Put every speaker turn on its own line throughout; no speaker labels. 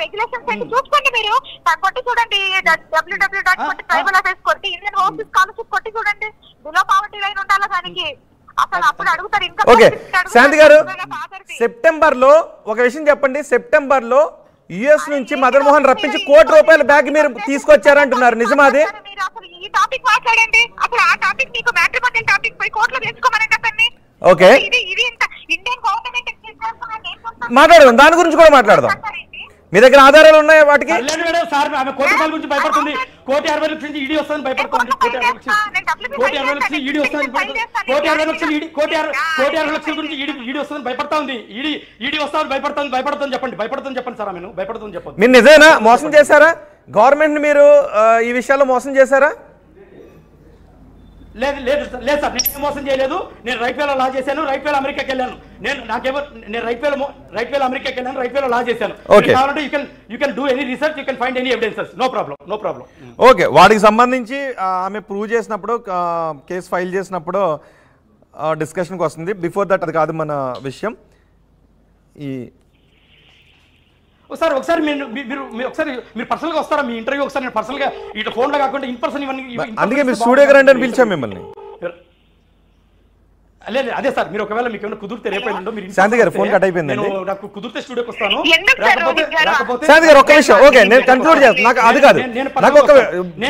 Regulations చూసుకోండి మీరు, కొట్టి చూడండి www.tribal.affairs కొట్టి ఇండియన్ ఓవర్సీస్ స్కాలర్షిప్ కొట్టి చూడండి, బిలో పావర్టీ లైన్ ఉండాలి దానికి. అసలు అప్పుడు అడుగుతారు ఇంకా.
ఓకే శాంతి గారు, సెప్టెంబర్ లో ఒక విషయం చెప్పండి, సెప్టెంబర్ లో యుఎస్ నుంచి మదన్ మోహన్ రప్పించి ₹1 కోటి బ్యాగ్ మీరు తీసుకొచ్చారంటున్నారు, నిజమాది?
మీరు అసలు ఈ టాపిక్ మాట్లాడండి, అసలు ఆ టాపిక్ మీకు మ్యాట్రిమోనియల్ టాపిక్ పోయి కోర్టులో తెచ్చుకోమని చెప్పండి.
ఓకే
ఇది ఇండియన్ గవర్నమెంట్
మాట్లాడదాం, దాని గురించి కూడా మాట్లాడదాం. మీ దగ్గర ఆధారాలు ఉన్నాయా వాటికి?
₹1,60,00,000 గురించి భయపడుతుంది, ₹1,60,00,000 నుంచి ఈడీ వస్తుందని భయపడుతుంది, ₹1,60,00,000 ఈడీ వస్తుందని ₹1,60,00,000 గురించి ఈడీ వస్తుందని భయపడతా ఉంది, ఈడీ వస్తామని భయపడుతుంది చెప్పండి సార్, ఆమెను భయపడుతుంది చెప్పండి.
మీరు నిజమేనా మోసం చేశారా గవర్నమెంట్? మీరు ఈ విషయాల్లో మోసం చేశారా?
లేదు సార్, నేను మోసం చేయలేదు. నేను రైట్ వేలో లా చేశాను, రైట్ వేలో అమెరికాకి వెళ్ళాను. నేను రైట్ వేలో అమెరికాకి వెళ్ళాను, రైట్ వేలో లా చేశాను. కావాలంటే you can do any research, you can find any evidences, no problem.
Okay, వాటికి సంబంధించి ఆమె ప్రూవ్ చేసినప్పుడు, కేసు ఫైల్ చేసినప్పుడు డిస్కషన్కి వస్తుంది. బిఫోర్ దట్ అది కాదు మన విషయం.
ఒకసారి మీరు పర్సనల్ గా వస్తారా మీ ఇంటర్వ్యూ? ఒకసారి నేను పర్సనల్ గా ఇట్లా ఫోన్ లో కాకుండా ఇన్ పర్సన్ ఇవన్నీ,
అందుకే మీరు స్టూడియోకి రండి అని పిలిచాం మిమ్మల్ని.
లేదు అదే సార్, మీరు ఒకవేళ మీకు ఏమైనా కుదిరితే రేపైనా మీరు
శాంతి గారు ఫోన్ కట్ అయిపోయింది,
నాకు కుదిరితే స్టూడియోకి వస్తాను.
శాంతి గారు ఒక్క నిమిషం, ఓకే నేను కన్క్లూడ్ చేస్తాను. నాకు అది కాదు, నాకు ఒక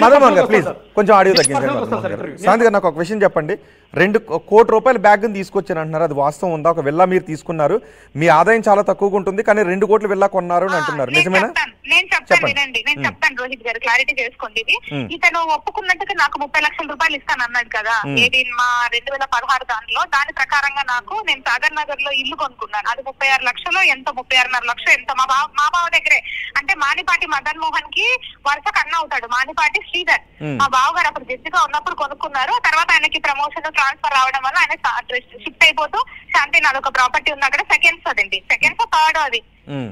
మదన్ మోహన్ గారు ప్లీజ్ కొంచెం ఆడియో తగ్గించండి. శాంతి గారు నాకు ఒక విషయం చెప్పండి, ₹2 కోటి బ్యాగ్ తీసుకొచ్చాను అంటున్నారు, అది వాస్తవం ఉందా? ఒక విల్లా మీరు తీసుకున్నారు, మీ ఆదాయం చాలా తక్కువగా ఉంటుంది, కానీ 2 కోట్ల విల్లా కొన్నారు అని అంటున్నారు, నిజమేనా?
నేను చెప్తాను రోహిత్ గారు, క్లారిటీ చేసుకోండి. ఇది ఇతను ఒప్పుకున్నట్టుగా నాకు ₹30,00,000 ఇస్తాను అన్నాడు కదా, ఏది మా 2016 దానిలో, దాని ప్రకారంగా నేను సాగర్ నగర్ లో ఇల్లు కొనుక్కున్నాను. అది 36 లక్షలు ఎంతో, 36.5 లక్షలు ఎంతో, మా బావ దగ్గరే. అంటే మానిపాటి మదన్ మోహన్ కి వరుసకు అన్న అవుతాడు మానిపాటి శ్రీధర్. మా బావ గారు అప్పుడు జడ్జిగా ఉన్నప్పుడు కొనుక్కున్నారు. తర్వాత ఆయనకి ప్రమోషన్ ట్రాన్స్ఫర్ రావడం వల్ల ఆయన షిఫ్ట్ అయిపోతూ శాంతి నాది ఒక ప్రాపర్టీ ఉంది అక్కడ, సెకండ్స్ థర్డ్ అది,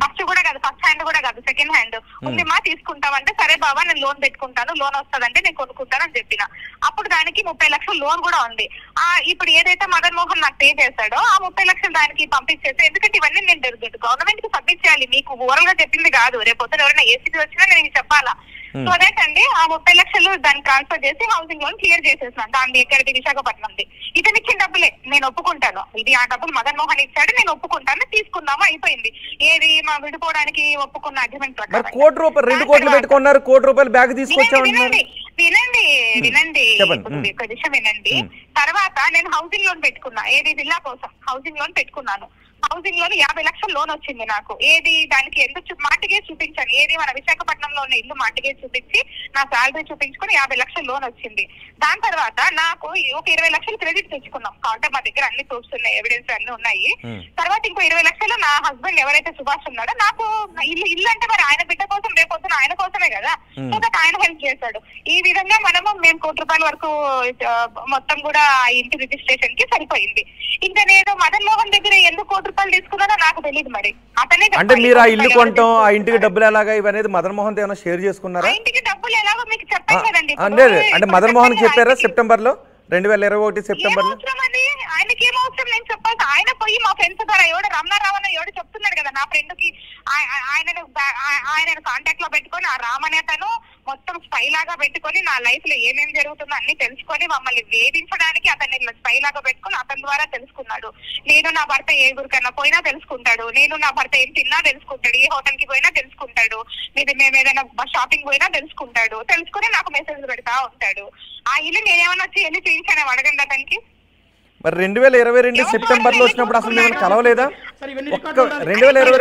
ఫస్ట్ కూడా కాదు, ఫస్ట్ హ్యాండ్ కూడా కాదు, సెకండ్ హ్యాండ్ ఉంది మా తీసుకుంటామంటే, సరే బాబా నేను లోన్ పెట్టుకుంటాను, లోన్ వస్తుందంటే నేను కొనుక్కుంటాను అని చెప్పిన. అప్పుడు దానికి 30 లక్షలు లోన్ కూడా ఉంది. ఇప్పుడు ఏదైతే మదన్ మోహన్ నాకు పే చేశాడో ఆ 30 లక్షలు దానికి పంపించేస్తే, ఎందుకంటే ఇవన్నీ నేను గవర్నమెంట్ కి సబ్మిట్ చేయాలి, మీకు ఓవరాల్ గా చెప్పింది కాదు. రేపు పొద్దున ఎవరైనా ఏసీకి వచ్చినా నేను చెప్పాలా. సో అదేంటండి, ఆ 30 లక్షలు దాన్ని ట్రాన్స్ఫర్ చేసి హౌసింగ్ లోన్ క్లియర్ చేసేసినాను. దాని ఎక్కడికి విశాఖపట్నంది. ఇతను ఇచ్చిన డబ్బులే నేను ఒప్పుకుంటాను, ఇది ఆ డబ్బులు మదన్ మోహన్ ఇచ్చాడు, నేను ఒప్పుకుంటాను, తీసుకుందాము, అయిపోయింది. ఏది మా విడిపోవడానికి ఒప్పుకున్న అగ్రిమెంట్ ప్రకారం
₹2 కోట్లు పెట్టుకున్నారు, ₹1 బ్యాగ్ తీసుకొచ్చాను.
వినండి ఒక విషయం వినండి. తర్వాత నేను హౌసింగ్ లోన్ పెట్టుకున్నా, ఏది విల్లా కోసం హౌసింగ్ లోన్ పెట్టుకున్నాను. హౌసింగ్ లోన్ 50 లక్షల లోన్ వచ్చింది నాకు. ఏది దానికి ఎందుకు మార్టిగేజ్ చూపించాను, ఏది మన విశాఖపట్నంలో ఉన్న ఇల్లు మార్టిగేజ్ చూపించి నా శాలరీ చూపించుకుని 50 లక్షల లోన్ వచ్చింది. దాని తర్వాత నాకు ఒక 20 లక్షలు క్రెడిట్ తెచ్చుకున్నాం. కాబట్టి మా దగ్గర అన్ని ప్రూఫ్స్ ఉన్నాయి, ఎవిడెన్స్ అన్ని ఉన్నాయి. తర్వాత ఇంకో 20 లక్షలు నా హస్బెండ్ ఎవరైతే సుభాష్ ఉన్నాడో, నాకు ఇల్లు అంటే మరి ఆయన బిడ్డ కోసం, రేపొద్దున ఆయన కోసమే కదా, సో దట్ ఆయన హెల్ప్ చేశాడు. ఈ విధంగా మేము ₹1 వరకు మొత్తం కూడా ఆ ఇంటి రిజిస్ట్రేషన్ కి సరిపోయింది. ఇంకా నేను మదన్ మోహన్ దగ్గర ఎందుకు ₹1 తీసుకున్నానో నాకు తెలియదు. మరి అతనే
అంటే మీరు ఆ ఇల్లు కొంటాం, ఆ ఇంటికి డబ్బులు ఎలాగా ఇవనేది మదన్ మోహన్ ఏమైనా షేర్ చేసుకున్నారా?
ఇంటికి డబ్బులు ఎలాగో మీకు చెప్పాను కదండి.
అంటే మదన్ మోహన్ చెప్పారా సెప్టెంబర్ లో, 2021 సెప్టెంబర్ లో?
ఆయనకి ఏం అవసరం నేను చెప్పాలి? ఆయన పోయి మా ఫ్రెండ్స్ ద్వారా ఎవడు రమణారావు అన్న ఎవడు చెప్తున్నాడు కదా, నా ఫ్రెండ్ కి ఆయనను కాంటాక్ట్ లో పెట్టుకొని, ఆ రామనే అతను మొత్తం స్పై లాగా పెట్టుకొని నా లైఫ్ లో ఏమేమి జరుగుతుందో అన్ని తెలుసుకొని మమ్మల్ని వేధించడానికి అతన్ని స్పై లాగా పెట్టుకొని అతని ద్వారా తెలుసుకున్నాడు. నేను నా భర్త ఏ గురికన్నా పోయినా తెలుసుకుంటాడు, నేను నా భర్త ఏం తిన్నా తెలుసుకుంటాడు, ఏ హోటల్ కి పోయినా తెలుసుకుంటాడు, మేము ఏదైనా షాపింగ్ పోయినా తెలుసుకుంటాడు, తెలుసుకుని నాకు మెసేజ్ పెడతా ఉంటాడు. ఆ ఇల్లు నేనేమన్నా వచ్చి వెళ్ళి చేయించాను అడగండి అతనికి.
మరి 2022 సెప్టెంబర్ లో వచ్చినప్పుడు అసలు మేము కలవలేదా? 2022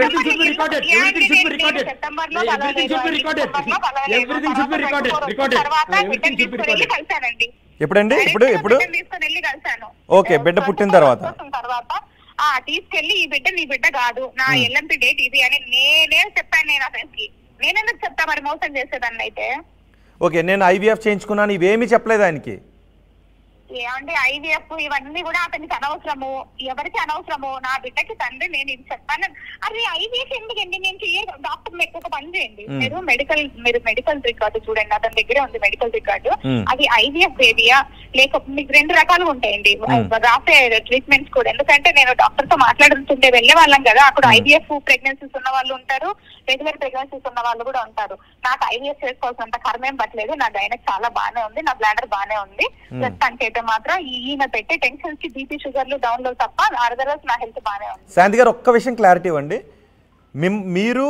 ఎప్పుడండి? ఇప్పుడు ఓకే, బిడ్డ పుట్టిన తర్వాత
తీసుకెళ్లి ఈ బిడ్డ నీ బిడ్డ కాదు, నా ఎల్ఎంపీ డేట్ ఇది అని నేనే చెప్పాను. నేను అతనికి నేనెందుకు చెప్తా మరి, మోసం చేసేదాన్ని అయితే.
ఓకే, నేను IVF చేయించుకున్నాను, ఇవేమీ చెప్పలేదు ఆయనకి.
ఏమంటే IVF ఇవన్నీ కూడా అతనికి అనవసరము, ఎవరికి అనవసరము. నా బిడ్డకి తండ్రి నేను ఇది చెప్పాను. అది IVF ఎందుకండి, నేను డాక్టర్ ఒక పని చేయండి, మీరు మెడికల్ రికార్డు చూడండి, అతని దగ్గరే ఉంది మెడికల్ రికార్డు. అది ఐవీఎఫ్ బేబీయా లేకపోతే మీకు 2 రకాలుగా ఉంటాయండి రాసే ట్రీట్మెంట్స్ కూడా. ఎందుకంటే నేను డాక్టర్ తో మాట్లాడుతుంటే వెళ్ళే వాళ్ళం కదా, అక్కడ ఐవీఎఫ్ ప్రెగ్నెన్సీస్ ఉన్న వాళ్ళు ఉంటారు, రెగ్యులర్ ప్రెగ్నెన్సీస్ ఉన్న వాళ్ళు కూడా ఉంటారు. నాకు ఐవీఎఫ్ చేసుకోవాల్సినంత కర్మేం పట్టలేదు, నా గైనక్ చాలా బానే ఉంది, నా బ్లాడర్ బానే ఉంది. ప్రస్తుతానికైతే మాత్రం ఈయన పెట్టే టెన్షన్స్ కి బీపీ షుగర్లు డౌన్ లో తప్ప అదర్వైజ్ నా హెల్త్ బానే ఉంది.
శాంతి గారు ఒక్క విషయం క్లారిటీ ఇవ్వండి, మీరు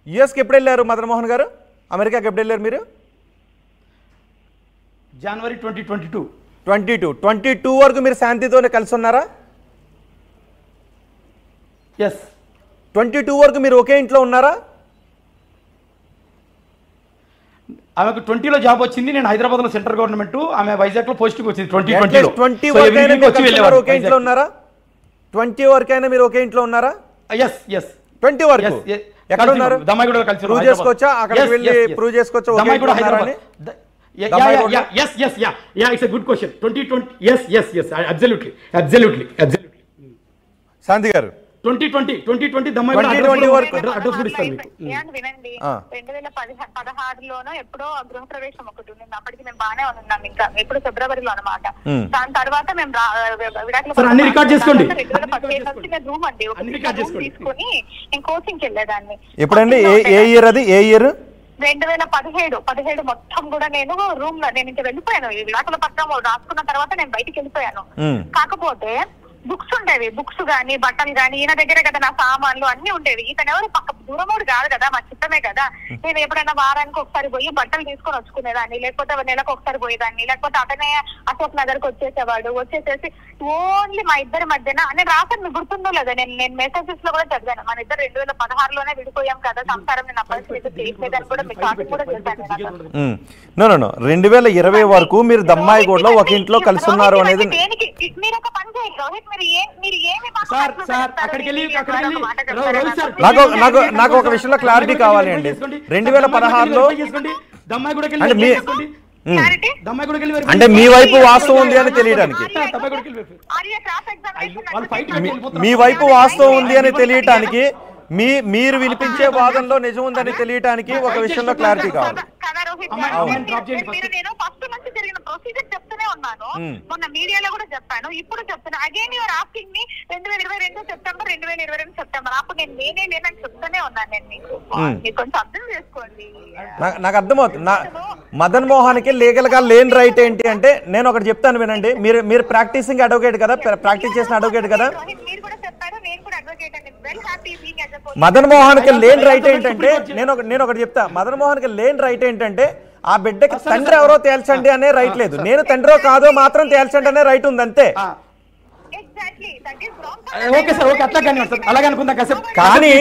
యుఎస్కి ఎప్పుడు వెళ్ళారు మదన్ మోహన్ గారు? అమెరికాకి ఎప్పుడు వెళ్ళారు మీరు?
జనవరి 2022.
22 వరకు మీరు శాంతితోనే కలిసి ఉన్నారా?
ఎస్.
22 వరకు మీరు ఒకే ఇంట్లో ఉన్నారా?
ఆమెకు 20లో జాబ్ వచ్చింది, నేను హైదరాబాద్ లో సెంట్రల్ గవర్నమెంట్, ఆమె వైజాగ్ లో పోస్టింగ్ వచ్చింది 2020లో.
20 వరకు ఒకే ఇంట్లో ఉన్నారా? 20 వరకైనా మీరు ఒకే ఇంట్లో ఉన్నారా?
Yes yes.
20 వరకు ఎక్కడ ఉన్నారు?
దమ్మాయిగూడలో కలిసి
ప్రూవ్ చేసుకోవచ్చా? అక్కడికి వెళ్ళి ప్రూవ్ చేసుకోవచ్చా?
Dammaiguda Hyderabad. Yes, it's a good question. 2020. Yes. Absolutely.
శాంతి గారు
2020
దమ్మాయిగూడ
అడ్రస్ కూడా ఇస్తాను మీకు.
వినండి, 2016లోనో ఎప్పుడో గృహప్రవేశం ఒకటి ఉంది, అప్పటికి మేము బాగానే ఉన్నాం, ఇంకా ఎప్పుడు ఫిబ్రవరిలో అనమాట. దాని తర్వాత మేము
అన్ని రికార్డ్ చేసుకోండి.
2017 మేము రూమ్ అండి తీసుకొని నేను కోచింగ్కి వెళ్ళేదాన్ని.
ఎప్పుడండి? ఏ ఇయర్ అది? ఏ ఇయర్?
2017 మొత్తం కూడా నేను రూమ్ లో నేను ఇంకా వెళ్ళిపోయాను. ఈ విడాకుల పత్రం రాసుకున్న తర్వాత నేను బయటికి వెళ్ళిపోయాను. కాకపోతే బుక్స్ ఉండేవి, బుక్స్ గానీ బట్టలు గానీ ఈయన దగ్గరే కదా నా సామాన్లు అన్ని ఉండేవి. ఇతను ఎవరు పక్క దూరమూడు కాదు కదా, మా చిత్తమే కదా. నేను ఎప్పుడైనా వారానికి ఒకసారి పోయి బట్టలు తీసుకొని వచ్చుకునేదాన్ని, లేకపోతే నెలకు ఒకసారి పోయేదాన్ని, లేకపోతే అతనే అశోక్ నగర్ కి వచ్చేసేసి ఓన్లీ మా ఇద్దరి మధ్యన నేను రాసాను. మీకు గుర్తుందో లేదా, నేను మెసేజెస్ లో కూడా చదివాను, మన ఇద్దరు 2016లోనే విడిపోయాం కదా, సంసారం నేను అప్పటి చేయలేదని కూడా మీకు కాపీ కూడా చేశాను.
2020 వరకు మీరు దమ్మాయిగూడలో ఒక ఇంట్లో కలిసి ఉన్నారు అనేది.
మీరు ఒక పని చేయండి రోహిత్,
నాకు ఒక విషయంలో క్లారిటీ కావాలి అండి. 2016లో అంటే మీ వైపు వాస్తవం ఉంది అని తెలియడానికి, మీ వైపు వాస్తవం ఉంది అని తెలియటానికి, మీరు వినిపించే వాదనలో నిజం ఉందని తెలియటానికి ఒక విషయంలో క్లారిటీ కావాలి.
నేను ఫస్ట్ నుంచి జరిగిన ప్రొసీజర్ చెప్తూనే ఉన్నాను, మొన్న మీడియాలో కూడా చెప్పాను, ఇప్పుడు చెప్తున్నా. Again your asking me 2022 September 2022 September, అప్పుడు నేనే లేనని చెప్తూనే ఉన్నాను. నేను మీకు కొంచెం అర్థం చేసుకోండి.
నాకు అర్థమవుతుంది. మదన్ మోహన్కి లీగల్ గా లేని రైట్ ఏంటి అంటే, నేను ఒకటి చెప్తాను వినండి. మీరు ప్రాక్టీసింగ్ అడ్వకేట్ కదా, ప్రాక్టీస్ చేసిన అడ్వకేట్ కదా. మదన్ మోహన్ కి లేని రైట్ ఏంటంటే, నేను ఒకటి చెప్తా, మదన్ మోహన్ కి లేని రైట్ ఏంటంటే ఆ బిడ్డకి తండ్రి ఎవరో తేల్చండి అనే రైట్ లేదు. నేను తండ్రో కాదో మాత్రం తేల్చండి అనే రైట్ ఉంది అంతే.
ఓకే సార్, ఓకే, అట్లా కానీ అలాగే అనుకుందాం.
కానీ